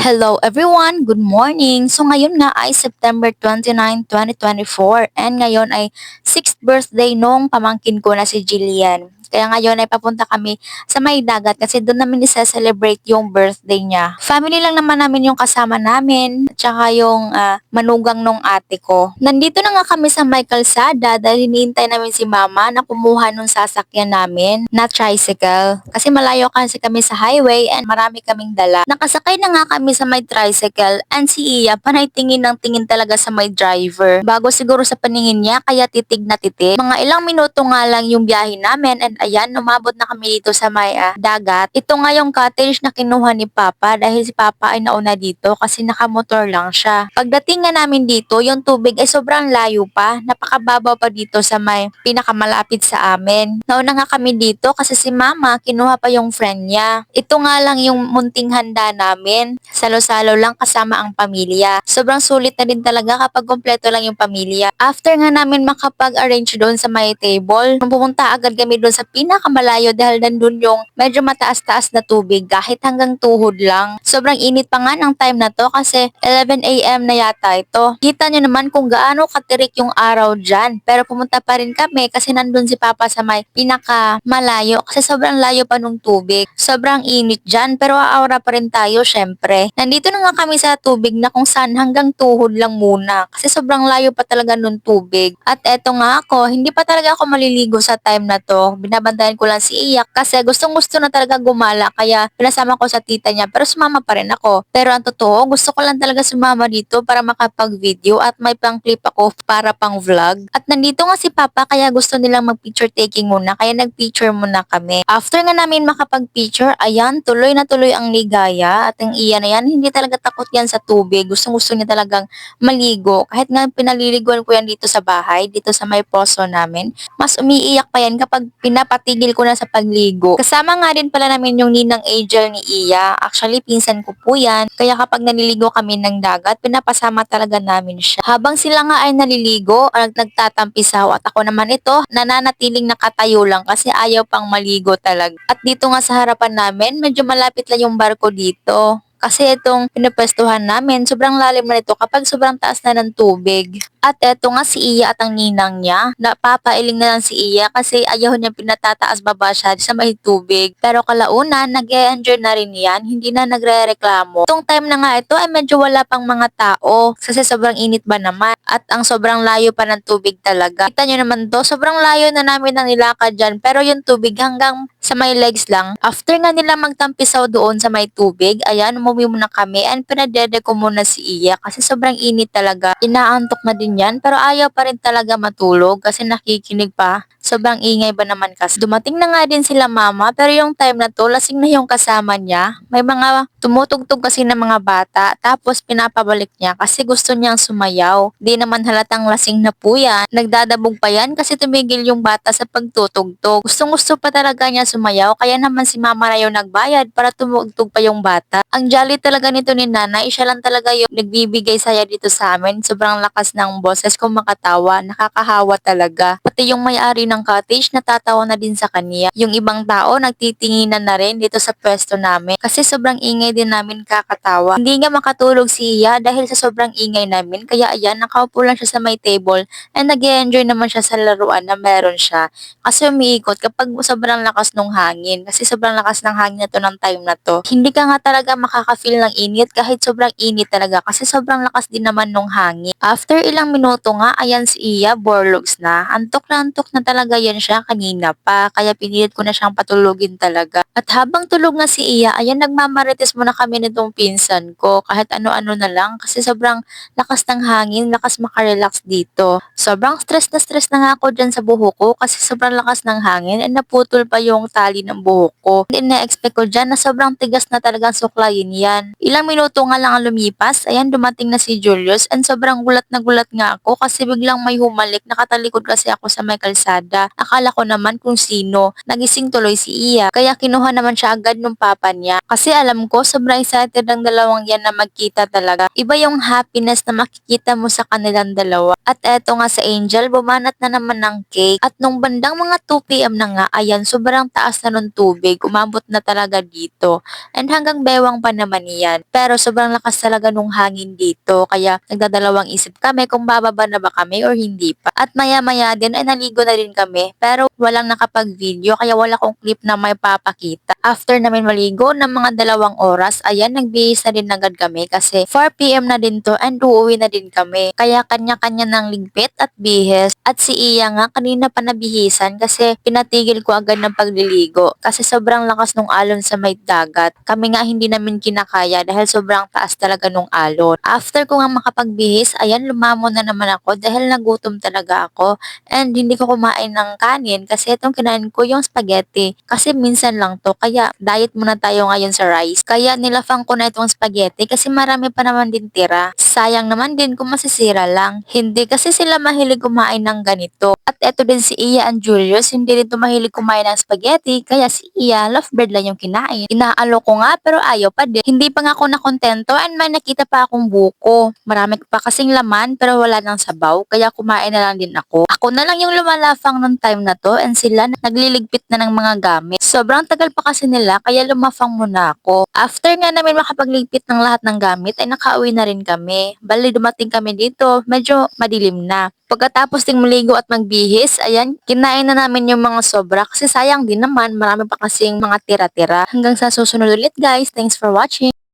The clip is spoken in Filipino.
Hello everyone, good morning. So ngayon nga ay September 29, 2024 and ngayon ay 6th birthday nung pamangkin ko na si Jillian. Kaya ngayon ay papunta kami sa may dagat kasi doon namin isa-celebrate yung birthday niya. Family lang naman namin yung kasama namin at saka yung manugang nung ate ko. Nandito na nga kami sa may kalsada dahil hinihintay namin si mama na kumuha nung sasakyan namin na tricycle. Kasi malayo kasi kami sa highway and marami kaming dala. Nakasakay na nga kami sa may tricycle and si Iya panay tingin ng tingin talaga sa may driver. Bago siguro sa paningin niya kaya titig na titig. Mga ilang minuto nga lang yung biyahe namin and ayan, umabot na kami dito sa may dagat. Ito nga yung cottage na kinuha ni Papa dahil si Papa ay nauna dito kasi nakamotor lang siya. Pagdating nga namin dito, yung tubig ay sobrang layo pa. Napakababaw pa dito sa may pinakamalapit sa amin. Nauna nga kami dito kasi si Mama kinuha pa yung friend niya. Ito nga lang yung munting handa namin. Salo-salo lang kasama ang pamilya. Sobrang sulit na din talaga kapag kompleto lang yung pamilya. After nga namin makapag-arrange doon sa may table, pumunta agad kami doon sa pinakamalayo dahil nandun yung medyo mataas-taas na tubig kahit hanggang tuhod lang. Sobrang init pa nga ng time na to kasi 11 a.m. na yata ito. Kita nyo naman kung gaano katirik yung araw dyan. Pero pumunta pa rin kami kasi nandun si Papa sa may pinakamalayo kasi sobrang layo pa nung tubig. Sobrang init dyan pero aura pa rin tayo syempre. Nandito na nga kami sa tubig na kung saan hanggang tuhod lang muna kasi sobrang layo pa talaga nung tubig. At eto nga ako, hindi pa talaga ako maliligo sa time na to. Binabantayan ko lang si Iyak kasi gustong-gusto na talaga gumala kaya pinasama ko sa tita niya pero sumama pa rin ako. Pero ang totoo, gusto ko lang talaga sumama dito para makapag-video at may pang clip ako para pang vlog. At nandito nga si Papa kaya gusto nilang mag-picture taking muna kaya nag-picture muna kami. After nga namin makapag-picture, ayan, tuloy na tuloy ang ligaya at ang Iya na yan, hindi talaga takot yan sa tubig. Gustong-gusto niya talagang maligo. Kahit nga pinaliliguan ko yan dito sa bahay, dito sa may poso namin, mas umiiyak pa yan kapag pinapatigil ko na sa pagligo. Kasama nga din pala namin yung ninang Angel ni Iya. Actually, pinsan ko po yan. Kaya kapag naliligo kami ng dagat, pinapasama talaga namin siya. Habang sila nga ay naliligo o nagtatampisaw at ako naman ito, nananatiling nakatayo lang kasi ayaw pang maligo talaga. At dito nga sa harapan namin, medyo malapit lang yung barko dito. Kasi itong pinapwestuhan namin, sobrang lalim na ito kapag sobrang taas na ng tubig. At eto nga si Iya at ang ninang niya, napapailing na lang si Iya kasi ayaw niya pinatataas baba siya sa may tubig. Pero kalaunan, nag-e-enjoy na rin yan, hindi na nagre-reklamo. Itong time na nga ito ay medyo wala pang mga tao kasi sobrang init ba naman at ang sobrang layo pa ng tubig talaga. Kita nyo naman to, sobrang layo na namin ang nilakad dyan pero yung tubig hanggang sa may legs lang. After nga nila magtampisaw doon sa may tubig, ayan, umuwi muna kami and pinadede ko muna si Iya kasi sobrang init talaga. Inaantok na din yan pero ayaw pa rin talaga matulog kasi nakikinig pa. Sobrang ingay ba naman kasi. Dumating na nga din sila mama pero yung time na to lasing na yung kasama niya. May mga tumutugtog kasi ng mga bata tapos pinapabalik niya kasi gusto niyang sumayaw. Di naman halatang lasing na po yan. Nagdadabog pa yan kasi tumigil yung bata sa pagtutugtog. Gustong gusto pa talaga niya sumayaw kaya naman si mama na yung nagbayad para tumugtog pa yung bata. Ang jolly talaga nito ni nanay. Siya lang talaga yung nagbibigay saya dito sa amin. Sobrang lakas ng boses kung makatawa. Nakakahawa talaga. Pati yung may-ari ng cottage natatawa na din sa kanya. Yung ibang tao nagtitinginan na rin dito sa pwesto namin kasi sobrang ingay din namin kakatawa. Hindi nga makatulog si Iya dahil sa sobrang ingay namin kaya ayan nakaupo lang siya sa may table and nag-enjoy naman siya sa laruan na meron siya. Kasi umiikot kapag sobrang lakas ng hangin kasi sobrang lakas ng hangin na to ng time na to. Hindi ka nga talaga makaka-feel ng init kahit sobrang init talaga kasi sobrang lakas din naman ng hangin. After ilang minuto nga, ayan si Iya, borlogs na antok na talaga yan siya kanina pa kaya pinilit ko na siyang patulugin talaga. At habang tulog na si Iya, ayan nagmamarites muna kami nitong pinsan ko kahit ano-ano na lang kasi sobrang lakas ng hangin, lakas makarelax dito. Sobrang stress na nga ako dyan sa buhok ko kasi sobrang lakas ng hangin and naputol pa yung tali ng buhok ko. Hindi na-expect ko dyan na sobrang tigas na talagang suklayin yan. Ilang minuto nga lang ang lumipas, ayan dumating na si Julius and sobrang gulat na gulat nga ako kasi biglang may humalik, nakatalikod kasi ako sa may kalsada. Akala ko naman kung sino, nagising tuloy si Iya. Kaya kinuha kinuha naman siya agad nung papa niya. Kasi alam ko, sobrang excited ng dalawang yan na magkita talaga. Iba yung happiness na makikita mo sa kanilang dalawa. At eto nga sa Angel, bumanat na naman ng cake. At nung bandang mga 2 p.m. na nga, ayan, sobrang taas na nung tubig. Umabot na talaga dito. And hanggang bewang pa naman yan. Pero sobrang lakas talaga nung hangin dito. Kaya nagdadalawang isip kami kung bababa na ba kami or hindi pa. At maya-maya din ay naligo na rin kami. Pero walang nakapag-video kaya wala kong clip na may papakita. After namin maligo ng mga 2 oras, ayan, nagbihis na din agad kami kasi 4 p.m. na din to and uuwi na din kami. Kaya kanya-kanya ng ligpit at bihis. At si Iya nga kanina pa nabihisan kasi pinatigil ko agad ng pagliligo kasi sobrang lakas nung alon sa may dagat. Kami nga hindi namin kinakaya dahil sobrang taas talaga nung alon. After ko nga makapagbihis, ayan, lumamon na naman ako dahil nagutom talaga ako. And hindi ko kumain ng kanin kasi itong kinain ko yung spaghetti. Kasi minsan lang to, kaya diet muna tayo ngayon sa rice. Kaya nilafang ko na itong spaghetti kasi marami pa naman din tira. Sayang naman din kung masisira lang. Hindi kasi sila mahilig kumain ng ganito. At eto din si Iya and Julius, hindi rin to mahilig kumain ng spaghetti, kaya si Iya, lovebird lang yung kinain. Inaalo ko nga pero ayaw pa din. Hindi pa nga ako nakontento and may nakita pa akong buko. Marami pa kasing laman pero wala nang sabaw, kaya kumain na lang din ako. Ako na lang yung lumalafang nung time na to and sila nagliligpit na ng mga gamit. Sobrang tagal pa kasi nila kaya lumafang muna ako. After nga namin makapagligpit ng lahat ng gamit ay nakauwi na rin kami. Bali dumating kami dito, medyo madilim na. Pagkatapos ding maligo at magbihis, ayan, kinain na namin yung mga sobra kasi sayang din naman, marami pa kasing mga tira-tira. Hanggang sa susunod ulit guys, thanks for watching!